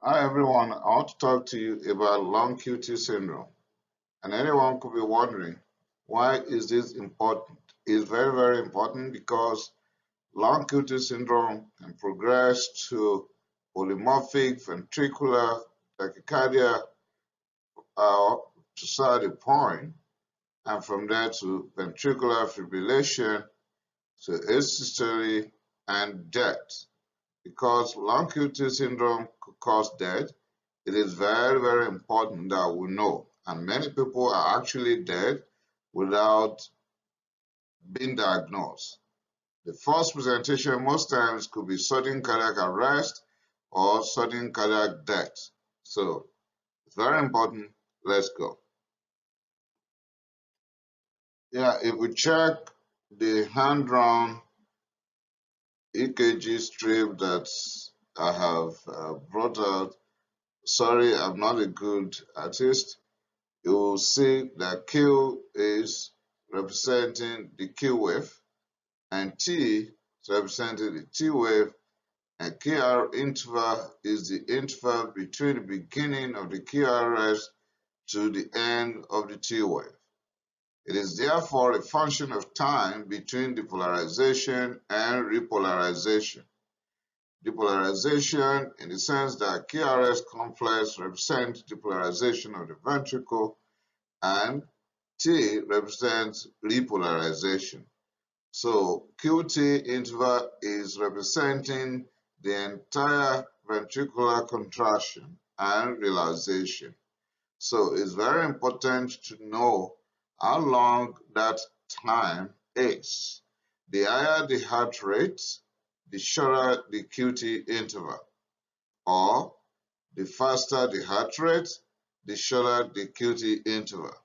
Hi everyone, I want to talk to you about long QT syndrome. And anyone could be wondering, why is this important? It's very important because long QT syndrome can progress to polymorphic ventricular tachycardia to certain point, and from there to ventricular fibrillation to asystole and death. Because long QT syndrome could cause death, it is very important that we know. And many people are actually dead without being diagnosed. The first presentation most times could be sudden cardiac arrest or sudden cardiac death. So it's very important. Let's go. Yeah, if we check the hand-drawn EKG strip that I have brought out, sorry, I'm not a good artist. You will see that Q is representing the Q wave and T is representing the T wave, and QR interval is the interval between the beginning of the QRS to the end of the T wave. It is therefore a function of time between depolarization and repolarization. Depolarization in the sense that QRS complex represents depolarization of the ventricle and T represents repolarization. So QT interval is representing the entire ventricular contraction and relaxation. So it's very important to know how long that time is. The higher the heart rate, the shorter the QT interval, or the faster the heart rate, the shorter the QT interval.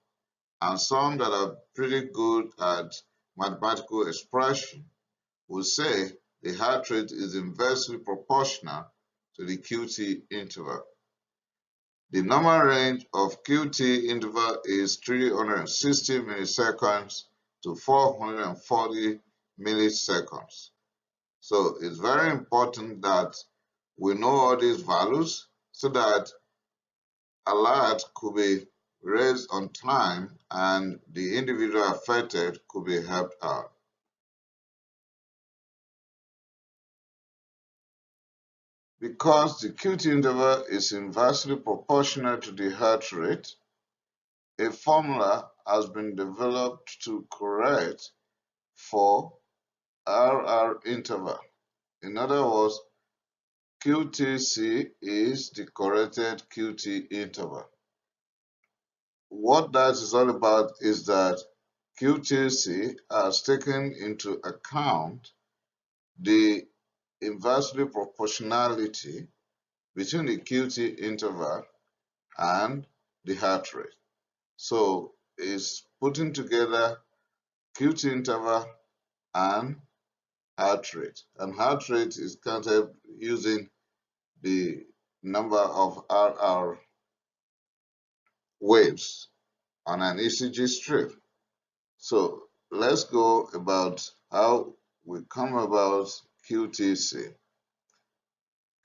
And some that are pretty good at mathematical expression will say the heart rate is inversely proportional to the QT interval. The normal range of QT interval is 360 milliseconds to 440 milliseconds. So it's very important that we know all these values so that alert could be raised on time and the individual affected could be helped out. Because the QT interval is inversely proportional to the heart rate, a formula has been developed to correct for RR interval. In other words, QTC is the corrected QT interval. What that is all about is that QTC has taken into account the inversely proportionality between the QT interval and the heart rate. So it's putting together QT interval and heart rate. And heart rate is counted using the number of RR waves on an ECG strip. So let's go about how we come about QTC.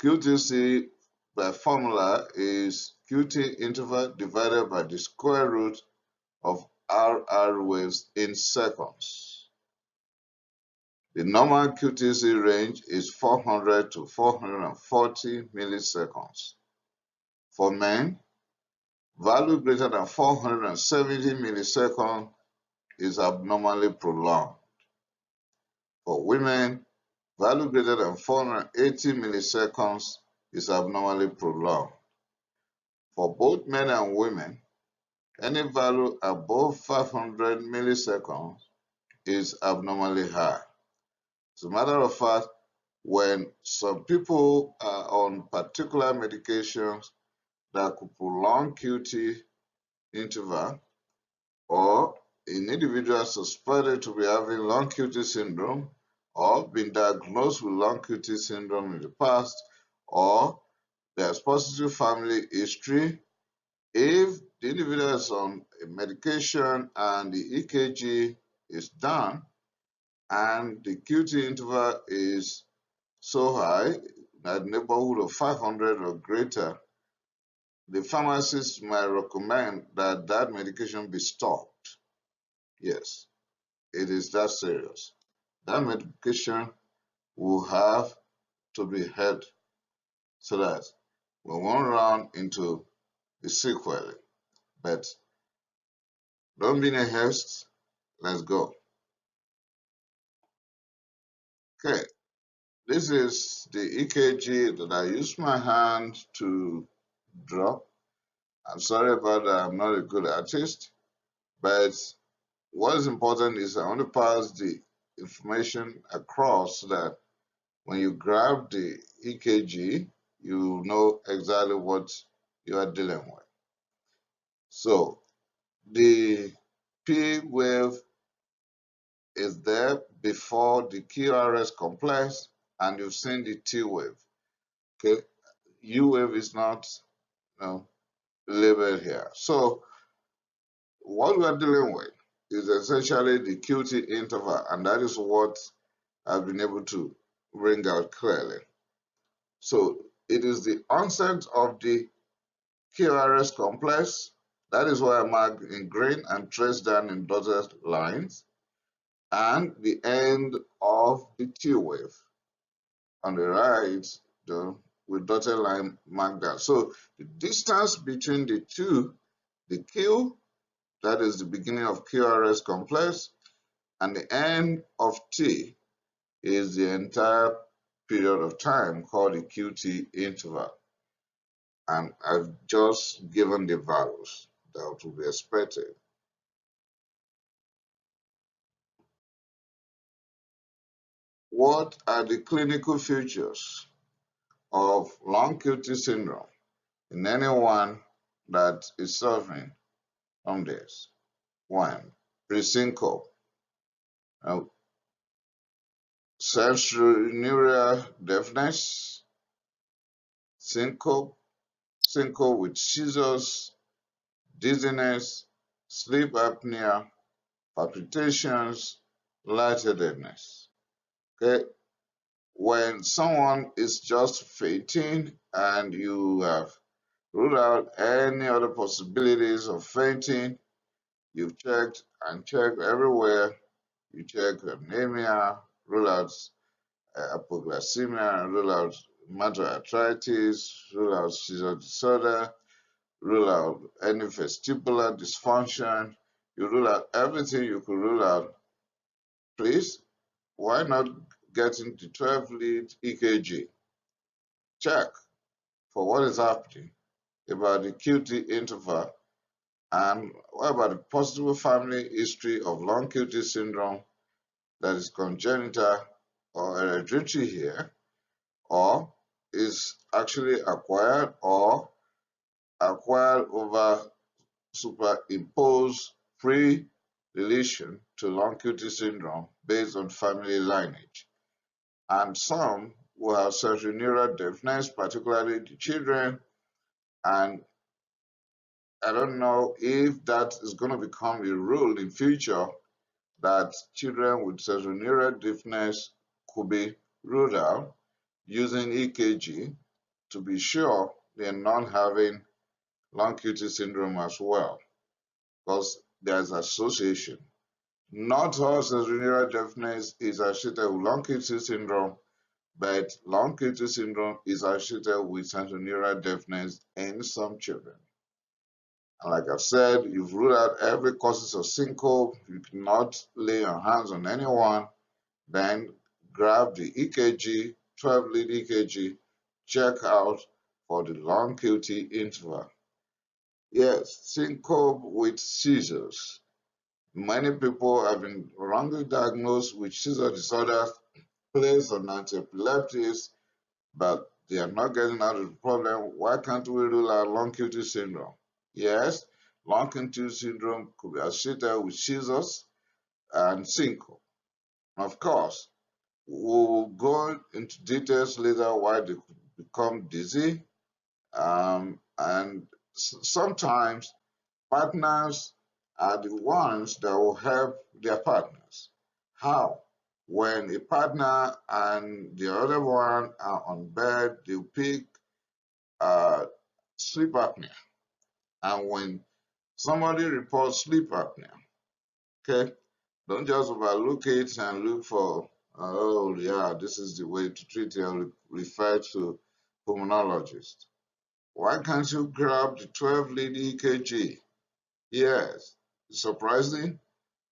QTC by formula is QT interval divided by the square root of RR waves in seconds. The normal QTC range is 400 to 440 milliseconds. For men, value greater than 470 milliseconds is abnormally prolonged. For women, value greater than 480 milliseconds is abnormally prolonged. For both men and women, any value above 500 milliseconds is abnormally high. As a matter of fact, when some people are on particular medications that could prolong QT interval, or in individuals suspected to be having long QT syndrome, or been diagnosed with long QT syndrome in the past, or there's positive family history, if the individual is on a medication and the EKG is done and the QT interval is so high, at neighborhood of 500 or greater, the pharmacist might recommend that that medication be stopped. Yes, it is that serious. That medication will have to be had so that we won't run into the sequel. But don't be in a haste. Let's go. Okay, this is the EKG that I use my hand to draw. I'm sorry about that. I'm not a good artist, but what is important is I want to pass the information across so that when you grab the EKG, you know exactly what you are dealing with. So the P wave is there before the QRS complex, and you've seen the T wave. Okay, U wave is not, you know, labeled here. So what we are dealing with is essentially the QT interval, and that is what I've been able to bring out clearly. So it is the onset of the QRS complex. That is why I mark in green and trace down in dotted lines, and the end of the T wave on the right, with dotted line marked down. So the distance between the two, the Q, that is the beginning of QRS complex, and the end of T is the entire period of time called the QT interval. And I've just given the values that will be expected. What are the clinical features of long QT syndrome in anyone that is suffering from this? One, pre-syncope, uh, sensorineural deafness, syncope, syncope with seizures, dizziness, sleep apnea, palpitations, lightheadedness. Okay, when someone is just fainting and you have ruled out any other possibilities of fainting, you've checked and checked everywhere. You check anemia, rule out hypoglycemia, rule out rheumatoid arthritis, rule out seizure disorder, rule out any vestibular dysfunction. You rule out everything you could rule out. Please, why not get into 12-lead EKG? Check for what is happening about the QT interval and what about the possible family history of long QT syndrome that is congenital or hereditary here, or is actually acquired or acquired over superimposed pre-relation to long QT syndrome based on family lineage. And some will have sensorineural deafness, particularly the children, and I don't know if that is going to become a rule in future that children with sensorineural deafness could be ruled out using EKG to be sure they're not having long QT syndrome as well, because there's association. Not all sensorineural deafness is associated with long QT syndrome, but long QT syndrome is associated with sensorineural deafness in some children. And like I said, you've ruled out every causes of syncope. You cannot lay your hands on anyone. Then grab the EKG, 12-lead EKG, check out for the long QT interval. Yes, syncope with seizures. Many people have been wrongly diagnosed with seizure disorders, placed on antiepileptics, but they are not getting out of the problem. Why can't we rule out long QT syndrome? Yes, long QT syndrome could be associated with seizures and syncope. Of course, we'll go into details later why they could become dizzy. And sometimes partners are the ones that will help their partners. How? When a partner and the other one are on bed, they'll pick sleep apnea. And when somebody reports sleep apnea, okay, don't just overlook it and look for, oh yeah, this is the way to treat it, and refer to pulmonologist. Why can't you grab the 12-lead EKG? Yes. Surprising?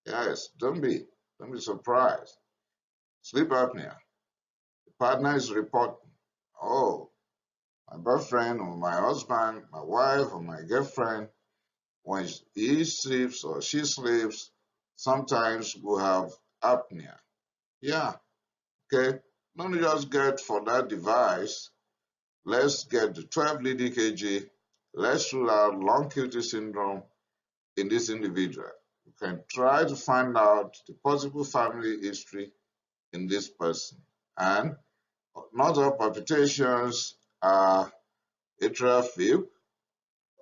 Yes. Don't be surprised. Sleep apnea. The partner is reporting, oh, my boyfriend or my husband, my wife or my girlfriend, when he sleeps or she sleeps, sometimes will have apnea. Yeah, okay. Don't just get for that device. Let's get the 12-lead EKG. Let's rule out long QT syndrome in this individual. You can try to find out the possible family history in this person. And not all palpitations are atrial fib.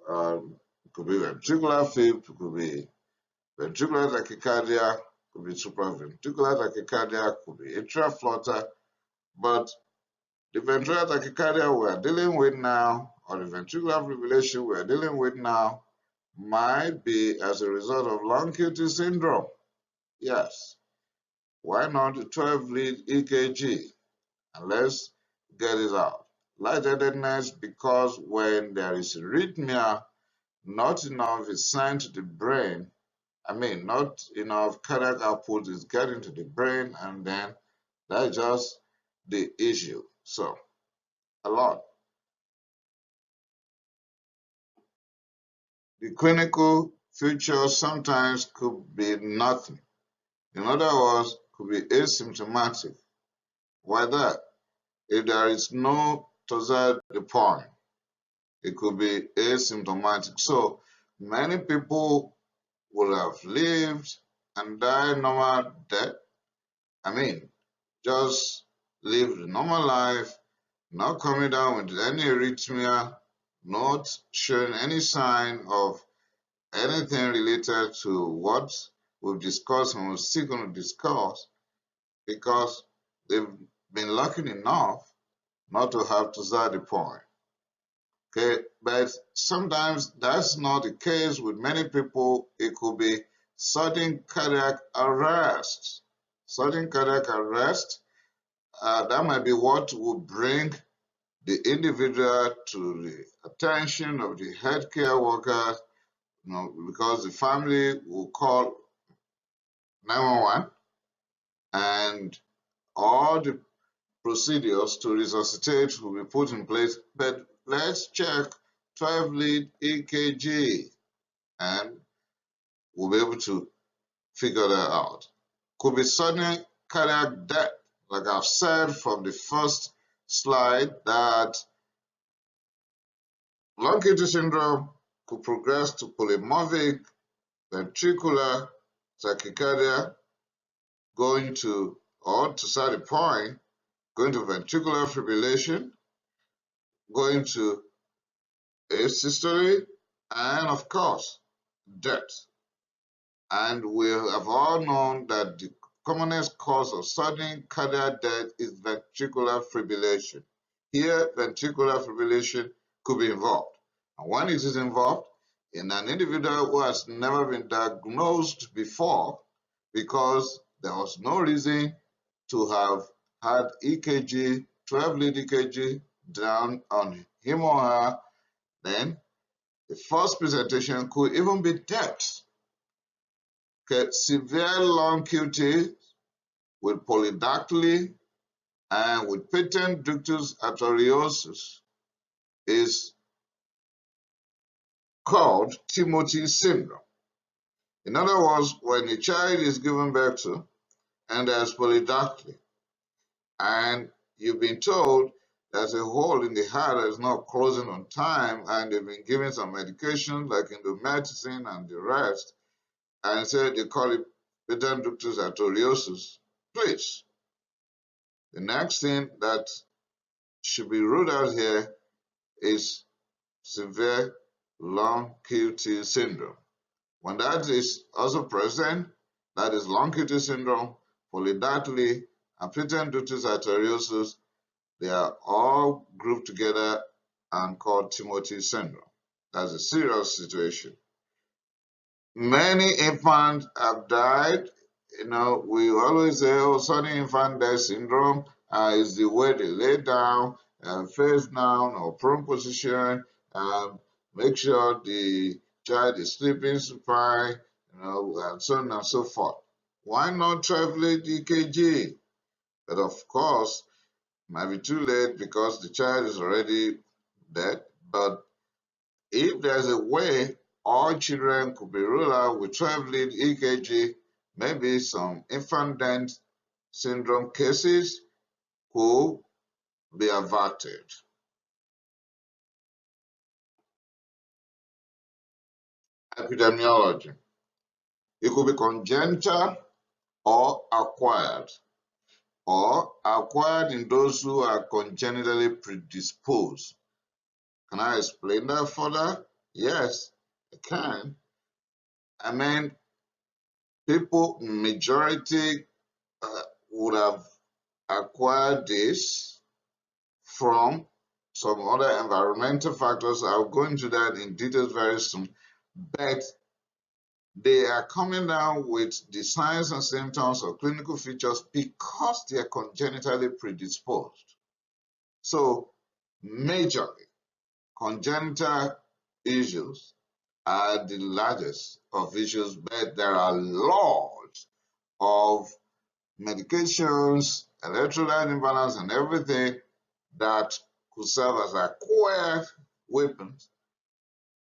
It could be ventricular fib, it could be ventricular tachycardia, could be supraventricular tachycardia, could be atrial flutter. But the ventricular tachycardia we are dealing with now, or the ventricular fibrillation we are dealing with now, might be as a result of long QT syndrome. Yes. Why not the 12-lead EKG? And let's get it out. Lightheadedness, because when there is arrhythmia, not enough is sent to the brain. Not enough cardiac output is getting to the brain, and then that's just the issue. So, a lot. The clinical feature sometimes could be nothing. In other words, could be asymptomatic. Why that? If there is no torsade de pointe, it could be asymptomatic. So many people will have lived and died normal death. Just lived a normal life, not coming down with any arrhythmia, not showing any sign of anything related to what we've discussed and we're still going to discuss, because they've been lucky enough not to have torsade de pointe. Okay, but sometimes that's not the case with many people. It could be sudden cardiac arrest. Sudden cardiac arrest, that might be what will bring the individual to the attention of the healthcare workers, because the family will call 911 and all the procedures to resuscitate will be put in place. But let's check 12-lead EKG and we'll be able to figure that out. Could be sudden cardiac death, like I've said from the first slide, that long QT syndrome could progress to polymorphic ventricular tachycardia, going to, or torsade de pointe, going to ventricular fibrillation, going to asystole, and of course, death. And we have all known that the commonest cause of sudden cardiac death is ventricular fibrillation. Here, ventricular fibrillation could be involved. And when it is involved, in an individual who has never been diagnosed before, because there was no reason to have had EKG, 12-lead EKG done on him or her, then the first presentation could even be death. Okay, severe long QT with polydactyly and with patent ductus arteriosus is called Timothy syndrome. In other words, when a child is given birth to and there's polydactyly, and you've been told there's a hole in the heart that is not closing on time, and they've been given some medication like indomethacin and the rest, and said they call it patent ductus arteriosus, please, the next thing that should be ruled out here is severe long QT syndrome. When that is also present, that is long QT syndrome, polydactyly, and patent ductus arteriosus, they are all grouped together and called Timothy syndrome. That's a serious situation. Many infants have died. We always say, oh, sudden infant death syndrome is the way they lay down, face down or prone position, make sure the child is sleeping supine, and so on and so forth. Why not trivalent EKG? But of course, it might be too late because the child is already dead. But if there's a way all children could be ruled out with trivalent EKG, maybe some infant death syndrome cases could be averted. Epidemiology. It could be congenital or acquired in those who are congenitally predisposed. Can I explain that further? Yes, I can. I mean, people, majority would have acquired this from some other environmental factors. I'll go into that in details very soon. But they are coming down with the signs and symptoms or clinical features because they are congenitally predisposed. So, majorly, congenital issues are the largest of issues, but there are lots of medications, electrolyte imbalance, and everything that could serve as acquired weapons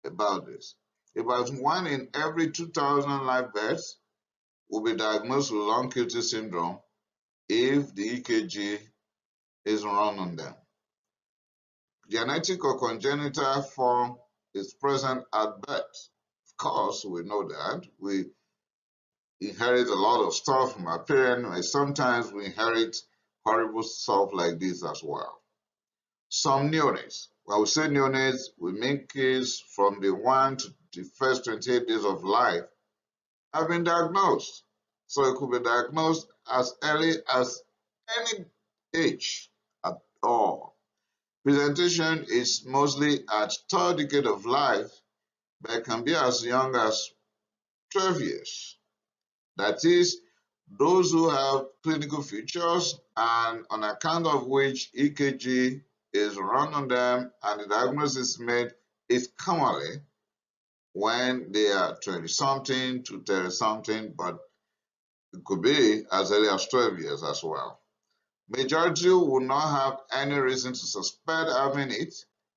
about this. About 1 in every 2,000 live births will be diagnosed with long QT syndrome if the EKG is run on them. Genetic or congenital form is present at birth. Of course, we know that. We inherit a lot of stuff from our parents, and sometimes we inherit horrible stuff like this as well. Some neonates. When we say neonates, we mean kids from the 1 to the first 28 days of life have been diagnosed. So it could be diagnosed as early as any age at all. Presentation is mostly at third decade of life, but it can be as young as 12 years. That is, those who have clinical features and on account of which EKG is run on them and the diagnosis is made is commonly when they are 20-something to 30-something, but it could be as early as 12 years as well. Majority will not have any reason to suspect having it,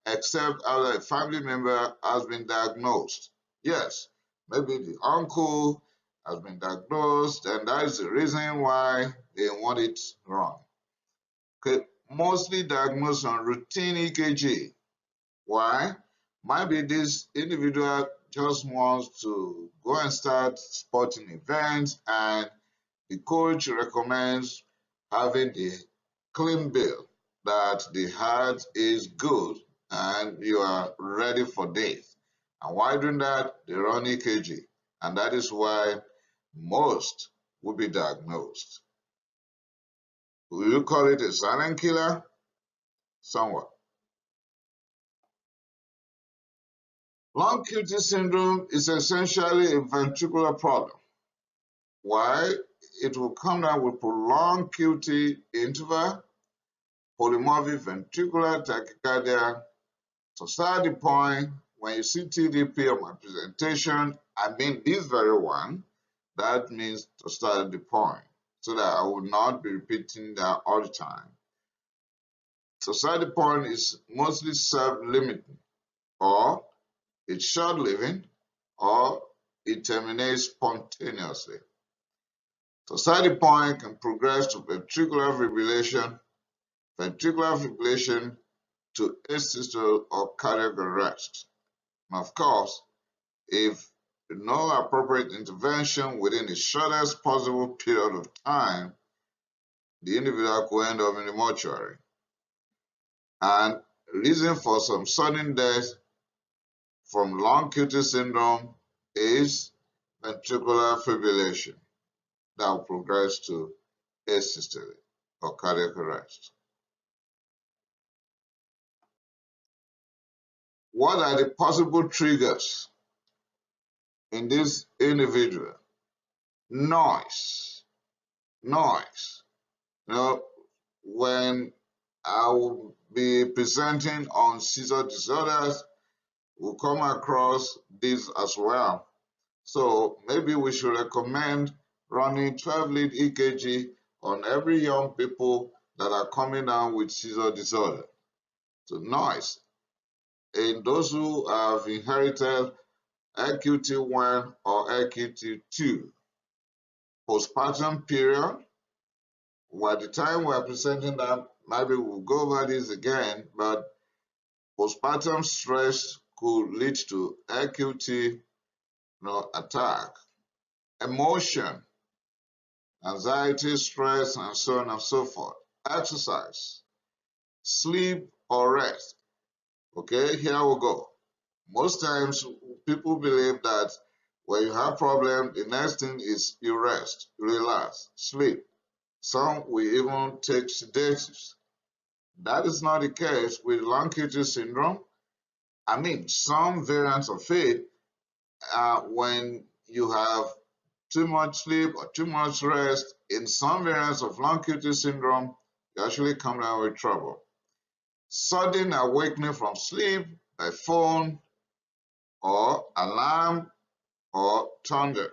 except after a family member has been diagnosed. Yes, maybe the uncle has been diagnosed, and that is the reason why they want it run. Okay, mostly diagnosed on routine EKG. Why? Might be this individual just wants to go and start sporting events, and the coach recommends having the clean bill that the heart is good and you are ready for death. And while doing that, they run EKG. And that is why most will be diagnosed. Will you call it a silent killer? Somewhat. Long QT syndrome is essentially a ventricular problem. Why? It will come down with prolonged QT interval, polymorphic ventricular tachycardia. So start the point, when you see TDP on my presentation, I mean this very one, that means to start the point, so that I will not be repeating that all the time. So start the point is mostly self-limiting, or it's short-living, or it terminates spontaneously. So start the point can progress to ventricular fibrillation to asystole or cardiac arrest. And of course, if no appropriate intervention within the shortest possible period of time, the individual could end up in the mortuary. And reason for some sudden death from long QT syndrome is ventricular fibrillation that will progress to asystole or cardiac arrest. What are the possible triggers in this individual? Noise. Noise. You know, when I will be presenting on seizure disorders, we'll come across this as well. So maybe we should recommend running 12-lead EKG on every young people that are coming down with seizure disorder. So noise. In those who have inherited LQT1 or LQT2, postpartum period, by the time we're presenting that, maybe we'll go over this again, but postpartum stress could lead to LQT attack. Emotion, anxiety, stress, and so on and so forth. Exercise, sleep or rest. Okay, here we go. Most times people believe that when you have problem, the next thing is you rest, relax, sleep. Some will even take sedatives. That is not the case with long QT syndrome. I mean, some variants of it, when you have too much sleep or too much rest, in some variants of long QT syndrome, you actually come down with trouble. Sudden awakening from sleep by phone or alarm or thunder.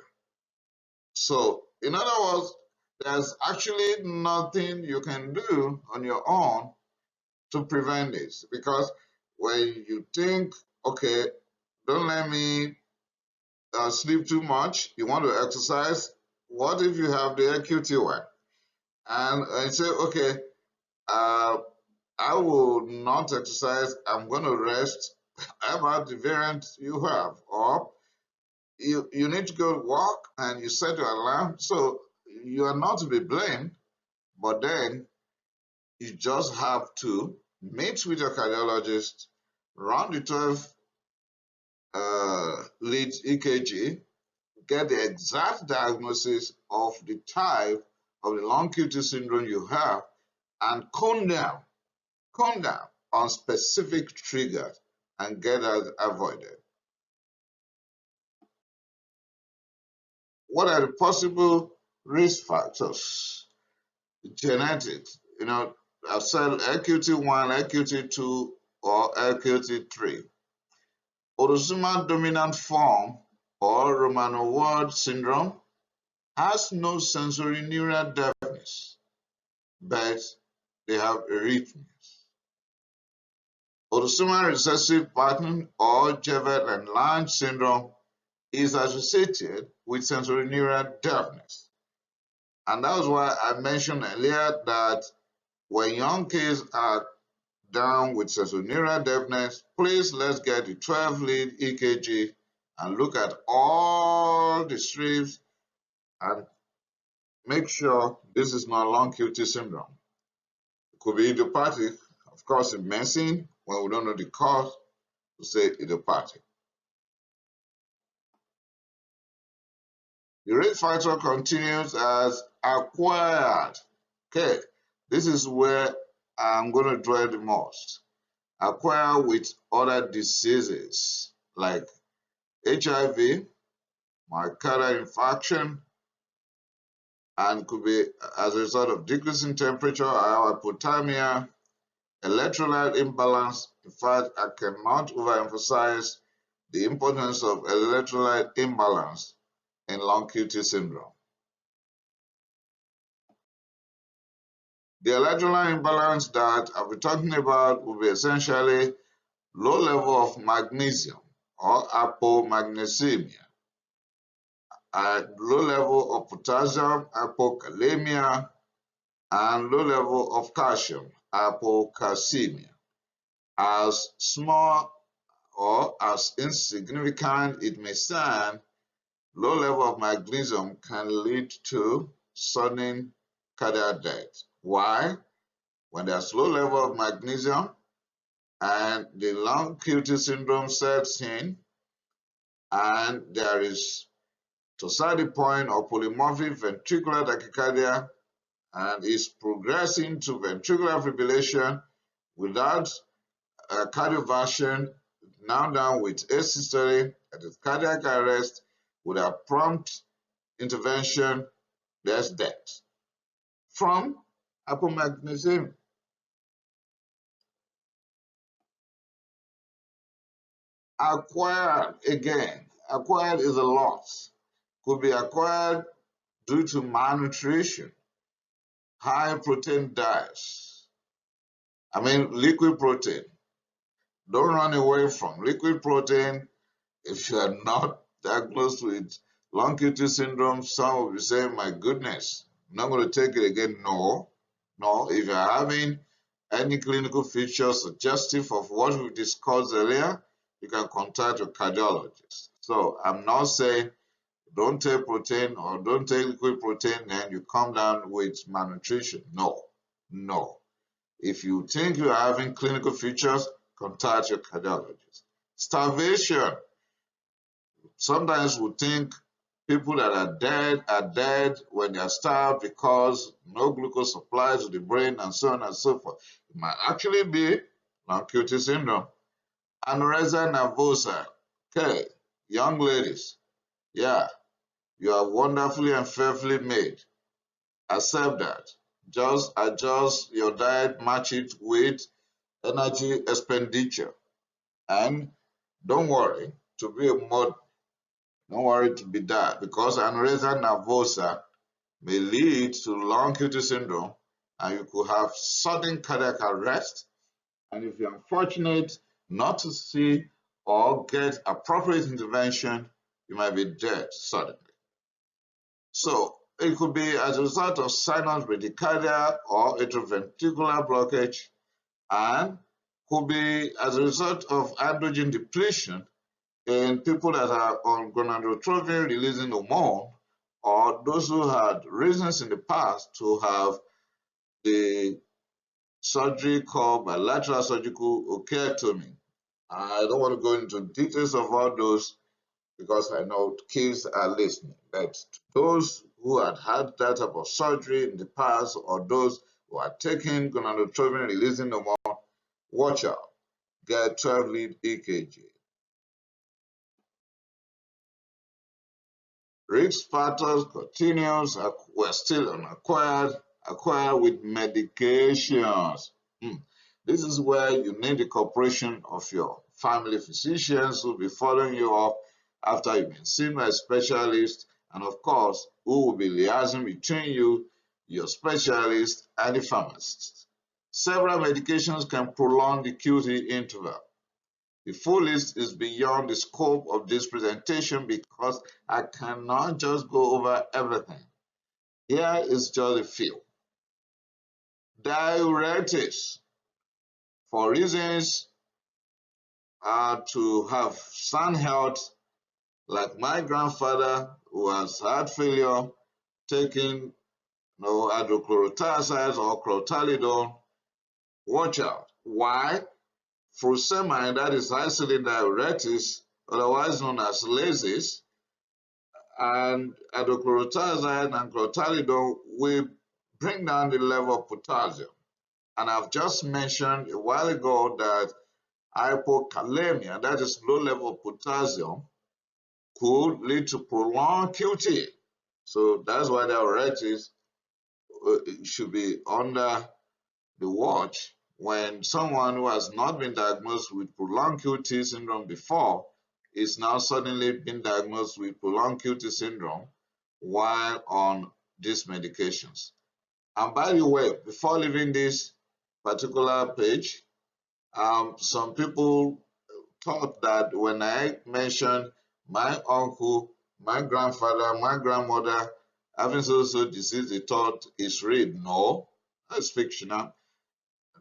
So, in other words, there's actually nothing you can do on your own to prevent this, because when you think, okay, don't let me sleep too much, you want to exercise, what if you have the LQT1? And you say, okay, I will not exercise, I'm going to rest. How about the variant you have? Or you need to go walk and you set your alarm. So you are not to be blamed, but then you just have to meet with your cardiologist, run the 12 lead EKG, get the exact diagnosis of the type of the long QT syndrome you have, and calm down on specific triggers and get that avoided. What are the possible risk factors? Genetics. I've said LQT1, LQT2, or LQT3. Autosomal dominant form or Romanov-Ward syndrome has no sensory neural deafness, but they have arrhythmias. Autosomal recessive pattern or Jevet and Lange syndrome is associated with sensory neural deafness. And that was why I mentioned earlier that when young kids are down with sensory neural deafness, please let's get the 12-lead EKG and look at all the strips and make sure this is not long QT syndrome. It could be idiopathic, of course, in medicine, when we don't know the cause, we say idiopathic. The risk factor continues as acquired. Okay, this is where I'm going to dwell the most. Acquired with other diseases like HIV, myocardial infarction, and could be as a result of decreasing temperature or hypothermia, electrolyte imbalance. In fact, I cannot overemphasize the importance of electrolyte imbalance in long QT syndrome. The electrolyte imbalance that I'll be talking about will be essentially low level of magnesium or hypomagnesemia, low level of potassium, hypokalemia, and low level of calcium, hypocalcemia. As small or as insignificant it may sound, low level of magnesium can lead to sudden cardiac death. Why? When there's low level of magnesium and the long QT syndrome sets in, and there is torsade point or polymorphic ventricular tachycardia, and is progressing to ventricular fibrillation without cardioversion, now down with asystole, that is cardiac arrest, with a prompt intervention, there's death from hypomagnesemia. Acquired, again, acquired is a loss. Could be acquired due to malnutrition, high protein diets. I mean, liquid protein. Don't run away from liquid protein. If you are not diagnosed with long QT syndrome, some will be saying, my goodness, I'm not going to take it again. No, no. If you're having any clinical features suggestive of what we discussed earlier, you can contact your cardiologist. So I'm not saying don't take protein or don't take liquid protein and you come down with malnutrition. No, no. If you think you're having clinical features, contact your cardiologist. Starvation. Sometimes we think people that are dead when they are starved because no glucose supply to the brain and so on and so forth. It might actually be long QT syndrome. Anorexia nervosa. Okay, young ladies, yeah, you are wonderfully and fearfully made. Accept that. Just adjust your diet, match it with energy expenditure. And don't worry to be a mod, don't worry to be that, because anorexia nervosa may lead to long QT syndrome and you could have sudden cardiac arrest. And if you're unfortunate not to see or get appropriate intervention, you might be dead suddenly. So it could be as a result of sinus bradycardia or atrioventricular blockage, and could be as a result of androgen depletion in people that are on gonadotropin releasing hormone, or those who had reasons in the past to have the surgery called bilateral surgical ocheectomy. I don't want to go into details of all those because I know kids are listening. But those who had had that type of surgery in the past, or those who are taking gonadotropin releasing hormone, watch out. Get 12-lead EKG. Risk factors continues. We're still unacquired, acquired with medications. This is where you need the cooperation of your family physicians who will be following you up after you've been seen by a specialist, and of course, who will be liaising between you, your specialist, and the pharmacist. Several medications can prolong the QT interval. The full list is beyond the scope of this presentation because I cannot just go over everything. Here is just a few. Diuretics. For reasons to have sound health, like my grandfather who has heart failure, taking hydrochlorothiazide or chlorthalidone, watch out. Why? Furosemide, that is high-sodium diuretics, otherwise known as LASIs, and hydrochlorothiazide and chlorthalidone will bring down the level of potassium. And I've just mentioned a while ago that hypokalemia, that is low level of potassium, could lead to prolonged QT. So that's why diuretics should be under the watch when someone who has not been diagnosed with prolonged QT syndrome before is now suddenly been diagnosed with prolonged QT syndrome while on these medications. And by the way, before leaving this particular page, some people thought that when I mentioned my uncle, my grandfather, my grandmother having so disease, they thought it's real. No, that's fictional.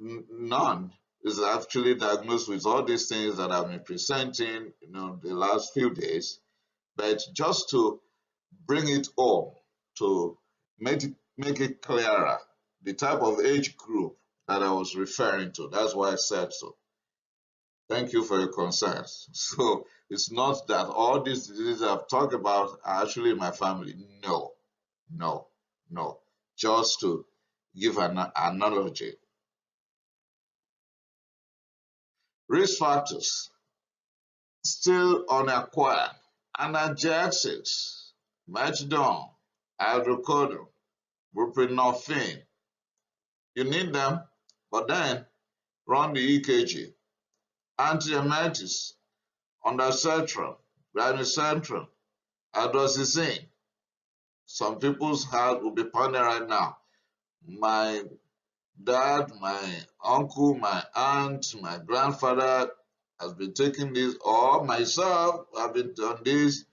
None is actually diagnosed with all these things that I've been presenting, the last few days. But just to bring it home, to make it clearer, the type of age group that I was referring to. That's why I said so. Thank you for your concerns. So it's not that all these diseases I've talked about are actually in my family. No, no, no. Just to give an analogy. Risk factors still unacquired: analgesics, methadone, hydrocodone, buprenorphine. You need them, but then run the EKG. Antiemetics, ondansetron, granisetron, hydroxyzine. Some people's heart will be pounding right now. My dad, my uncle, my aunt, my grandfather has been taking this, or myself, I've been on this.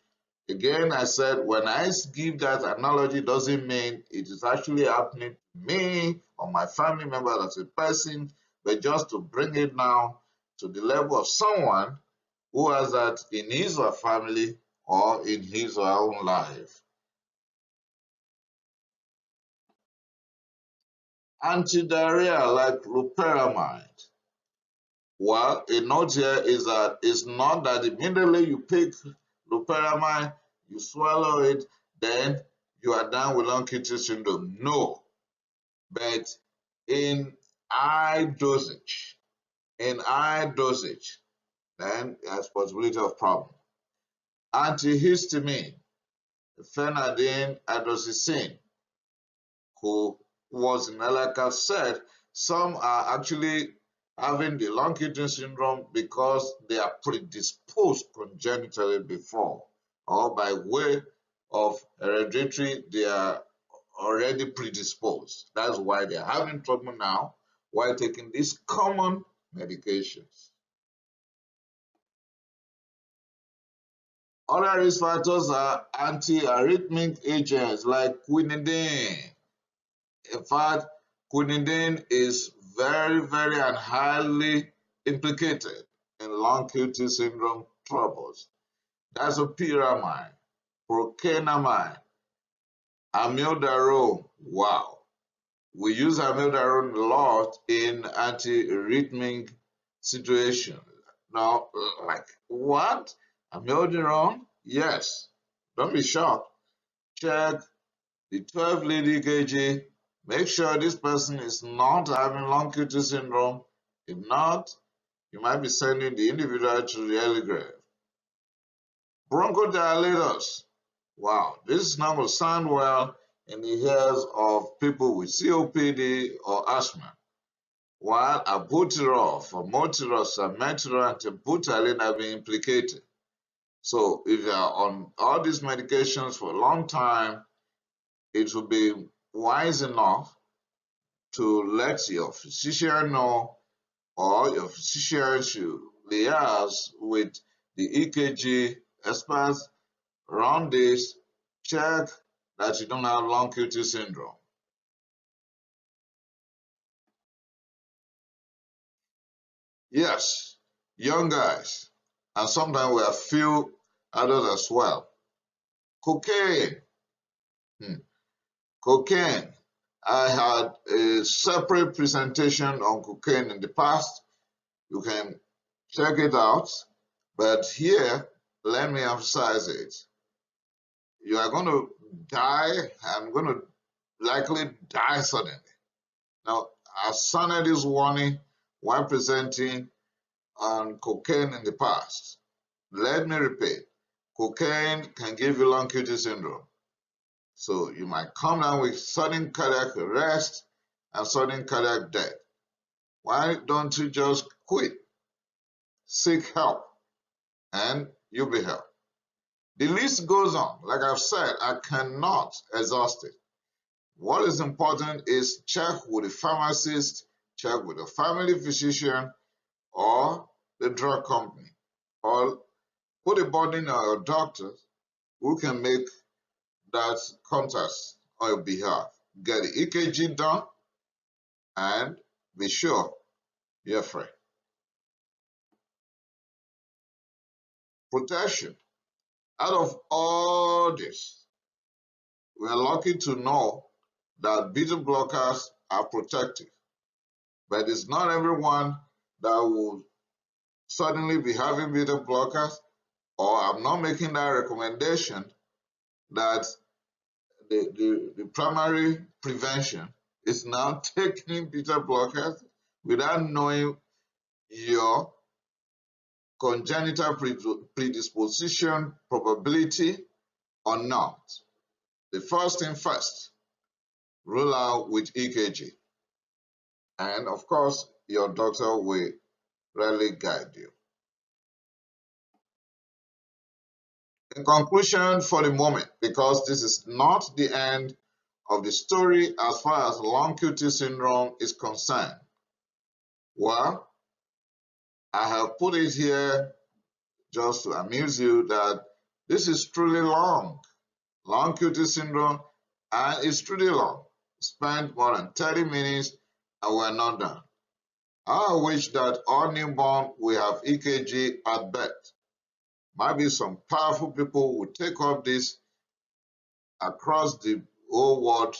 Again, I said, when I give that analogy, doesn't mean it is actually happening to me or my family member as a person, but just to bring it now to the level of someone who has that in his or family or in his or her own life. Antidiarrhea like loperamide. Well, a note here is that it's not that immediately you pick loperamide, you swallow it, then you are done with long QT syndrome. No, but in high dosage, then there's possibility of problem. Antihistamine, phenadine, hydroxyzine, who was in, like I said, some are actually having the long kidney syndrome because they are predisposed congenitally before, or by way of hereditary, they are already predisposed. That's why they're having trouble now while taking these common medications. Other risk factors are antiarrhythmic agents like quinidine. In fact, quinidine is very, very and highly implicated in long QT syndrome troubles. Diazepyramide, procainamide, amiodarone. Wow. We use amiodarone a lot in antiarrhythmic situations. Now, like what? Amiodarone? Yes. Don't be shocked. Check the 12-lead EKG. Make sure this person is not having long QT syndrome. If not, you might be sending the individual to the early grave. Bronchodilators. Wow, this is not going to sound well in the ears of people with COPD or asthma. While albuterol, formoterol, salmeterol, and terbutaline have been implicated. So if you are on all these medications for a long time, it will be wise enough to let your physician know, or your physician should liaise with the EKG experts around this, check that you don't have long QT syndrome. Yes, young guys, and sometimes we have few adults as well. Cocaine. Cocaine. I had a separate presentation on cocaine in the past. You can check it out. But here, let me emphasize it. You are going to die, and going to likely die suddenly. Now, I sounded this warning while presenting on cocaine in the past. Let me repeat, cocaine can give you long QT syndrome. So you might come down with sudden cardiac arrest and sudden cardiac death. Why don't you just quit? Seek help, and you'll be helped. The list goes on. Like I've said, I cannot exhaust it. What is important is check with the pharmacist, check with the family physician or the drug company, or put a burden on your doctor who can make that contact on your behalf. Get the EKG done and be sure you're free. Protection. Out of all this, we are lucky to know that beta blockers are protective, but it's not everyone that will suddenly be having beta blockers, or I'm not making that recommendation that the primary prevention is now taking beta blockers without knowing your congenital predisposition probability or not. The first thing first, rule out with EKG. And of course, your doctor will really guide you. In conclusion, for the moment, because this is not the end of the story as far as long QT syndrome is concerned. Well, I have put it here just to amuse you that this is truly long QT syndrome, and it's truly long. Spent more than 30 minutes and we're not done. I wish that all newborn will have EKG at birth. Might be some powerful people will take up this across the whole world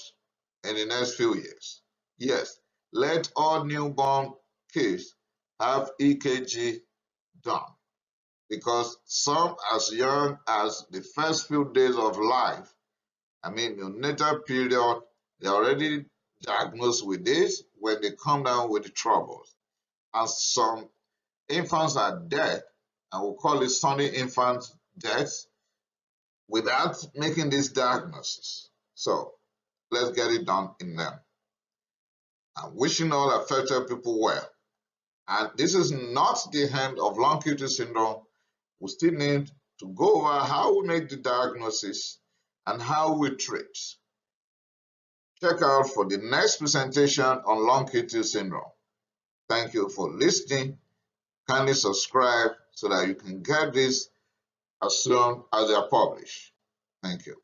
in the next few years. Yes, let all newborn kids have EKG done, because some as young as the first few days of life, I mean neonatal period, they're already diagnosed with this when they come down with the troubles. And some infants are dead, and we'll call it sudden infant death, without making this diagnosis. So let's get it done in them. I'm wishing all affected people well. And this is not the end of long QT syndrome. We still need to go over how we make the diagnosis and how we treat. Check out for the next presentation on long QT syndrome. Thank you for listening. Kindly subscribe so that you can get this as soon as they are published. Thank you.